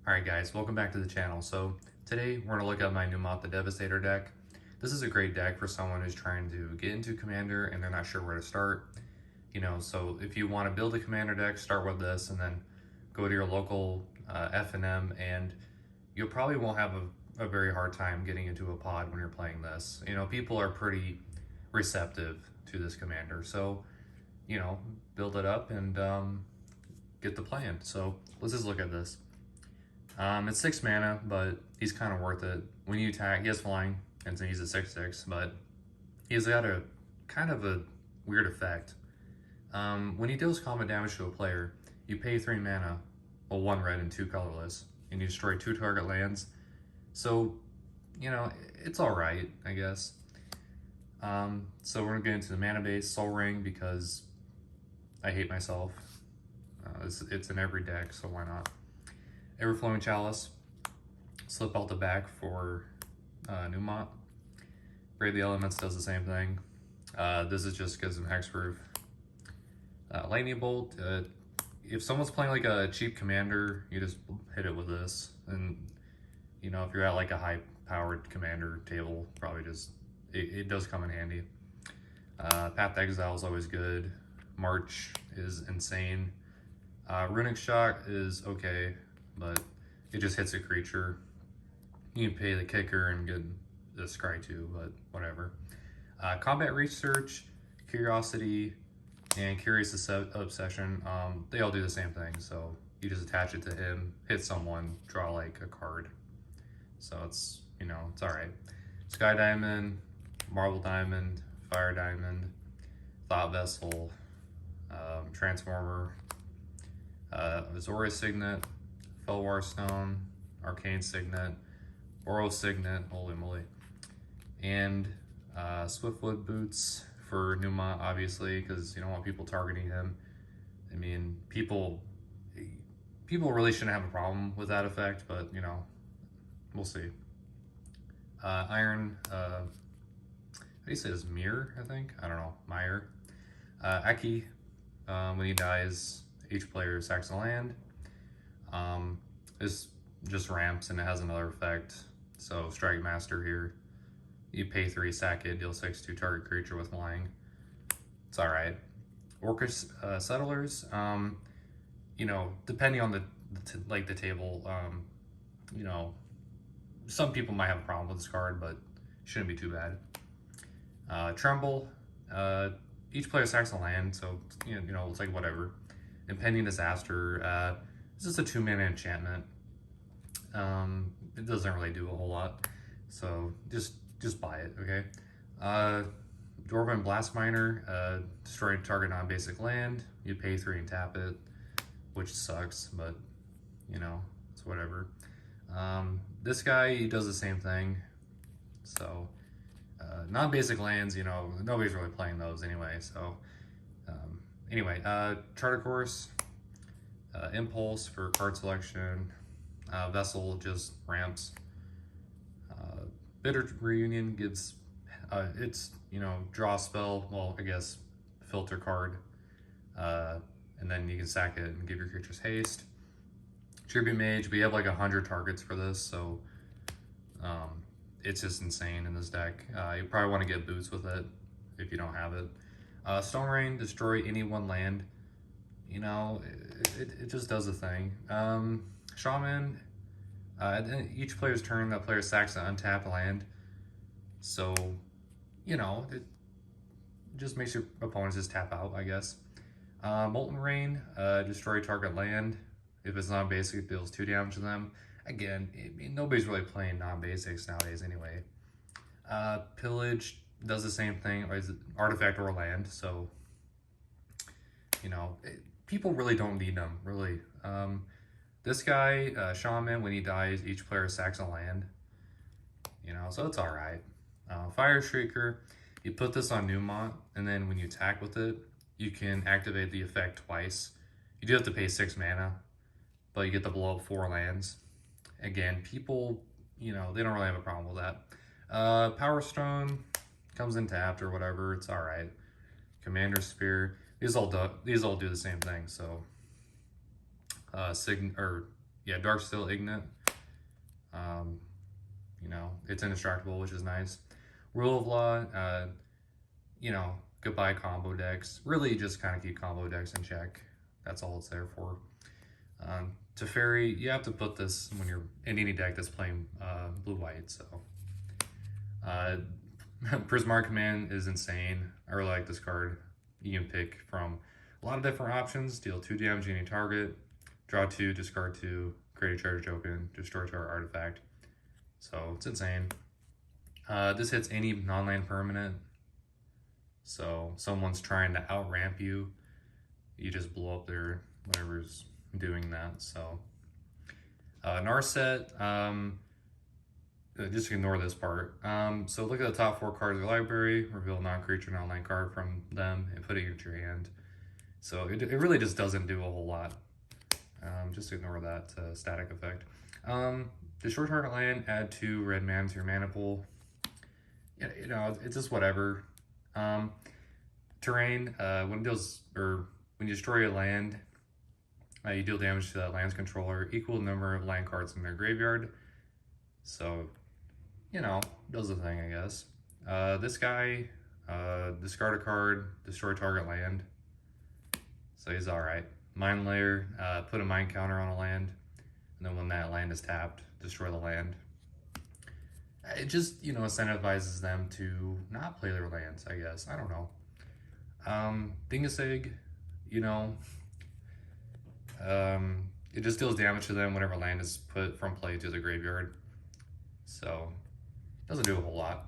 Alright guys, welcome back to the channel. So today we're going to look at my Numot the Devastator deck. This is a great deck for someone who's trying to get into Commander and they're not sure where to start. So if you want to build a Commander deck, start with this and then go to your local F&M and you probably won't have a very hard time getting into a pod when you're playing this. People are pretty receptive to this Commander. So, build it up and get the plan. So let's just look at this. It's 6 mana, but he's kind of worth it. When you attack, he has flying, and so he's a 6/6, but he's got a kind of a weird effect. When he deals combat damage to a player, you pay 3 mana, well, 1 red and 2 colorless, and you destroy 2 target lands. So, it's alright, I guess. So we're gonna get into the mana base, Soul Ring, because I hate myself. It's in every deck, so why not? Everflowing Chalice, slip out the back for Numot. Brave the Elements does the same thing. This is just because of Hexproof. Lightning Bolt, if someone's playing like a cheap commander, you just hit it with this. And, if you're at like a high-powered commander table, probably just, it does come in handy. Path to Exile is always good. March is insane. Runic Shock is okay, but it just hits a creature. You can pay the kicker and get the scry too, but whatever. Combat Research, Curiosity, and Curious Obsession, they all do the same thing. So you just attach it to him, hit someone, draw like a card. So it's, it's all right. Sky Diamond, Marble Diamond, Fire Diamond, Thought Vessel, Transformer, Azorius Signet, Felwar Stone, Arcane Signet, Boros Signet, holy moly, and Swiftwood Boots for Numot, obviously, because you don't want people targeting him. I mean, people really shouldn't have a problem with that effect, but we'll see. Iron, how do you say this? Mirror, I think? I don't know. Meyer. Aki, when he dies, each player sacks a land. This just ramps and it has another effect. So Strike Master here, you pay 3, sack it, deal 6 to target creature with flying. It's all right. Orcus Settlers, depending on the table, some people might have a problem with this card, but shouldn't be too bad. Tremble, each player sacks a land, so it's like whatever. Impending Disaster, this is a 2-mana enchantment. It doesn't really do a whole lot, so just buy it, okay? Dwarven Blast Miner, destroy target non-basic land. You pay 3 and tap it, which sucks, but it's whatever. This guy, he does the same thing. So non-basic lands, nobody's really playing those anyway. So anyway, Charter Course, Impulse for card selection. Vessel just ramps. Bitter Reunion gives it's draw spell, well, I guess filter card, and then you can sack it and give your creatures haste. Tribute Mage, we have like 100 targets for this, so it's just insane in this deck. You probably want to get boots with it if you don't have it. Stone Rain, destroy any 1 land. It just does a thing. Shaman, each player's turn, that player sacks an untapped land. So, it just makes your opponents just tap out, I guess. Molten Rain, destroy target land. If it's non-basic, it deals 2 damage to them. Again, nobody's really playing non-basics nowadays anyway. Pillage does the same thing, or is it artifact or land, so, people really don't need them, really. This guy, Shaman, when he dies, each player sacks a land. So it's alright. Fire Shrieker, you put this on Numot, and then when you attack with it, you can activate the effect twice. You do have to pay 6 mana, but you get to blow up 4 lands. Again, people, they don't really have a problem with that. Power Stone comes in tapped or whatever, it's alright. Commander Spear, these all do the same thing, so yeah, Darksteel Ignite. You know, it's indestructible, which is nice. Rule of Law, you know, goodbye combo decks. Really just kind of keep combo decks in check. That's all it's there for. Teferi, you have to put this when you're in any deck that's playing blue-white, so. Prismar Command is insane. I really like this card. You can pick from a lot of different options. Deal 2 damage to any target. Draw 2, discard 2, create a treasure token, destroy target artifact. So it's insane. This hits any non-land permanent. So someone's trying to out-ramp you. You just blow up their whatever's doing that. So Narset, just ignore this part. So look at the top 4 cards of the library, reveal a non-creature, non-land card from them, and put it into your hand. So it really just doesn't do a whole lot. Just ignore that static effect. Destroy target land, add 2 red mana to your mana pool. Yeah, you know, it's just whatever. Terrain, when you destroy a land, you deal damage to that land's controller, equal number of land cards in their graveyard. So, you know, does the thing, I guess. This guy, discard a card, destroy target land. So he's alright. Mind Layer, put a mind counter on a land, and then when that land is tapped, destroy the land. It just, you know, incentivizes them to not play their lands, I guess. I don't know. Dingisig, you know, it just deals damage to them whenever land is put from play to the graveyard. So, doesn't do a whole lot.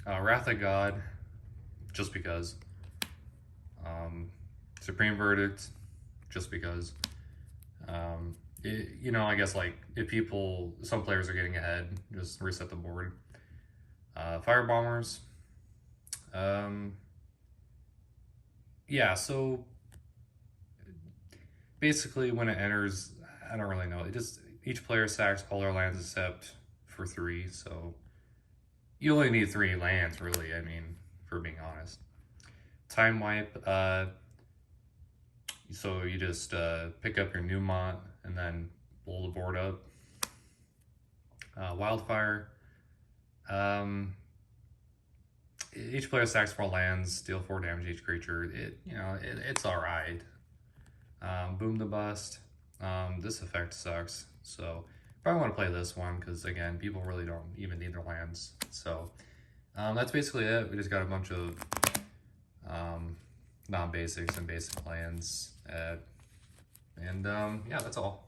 Wrath of God, just because. Supreme Verdict, just because. You know, I guess like if some players are getting ahead, just reset the board. Fire Bombers. Yeah, so basically when it enters, I don't really know. Each player sacks all their lands except for 3, so you only need 3 lands, really, I mean, for being honest. Time Wipe, so you just pick up your Numot and then blow the board up. Wildfire, each player sacks 4 lands, deal 4 damage to each creature. It's alright. Boom the Bust, this effect sucks, so probably want to play this one because, again, people really don't even need their lands. So that's basically it. We just got a bunch of non-basics and basic lands. Yeah, that's all.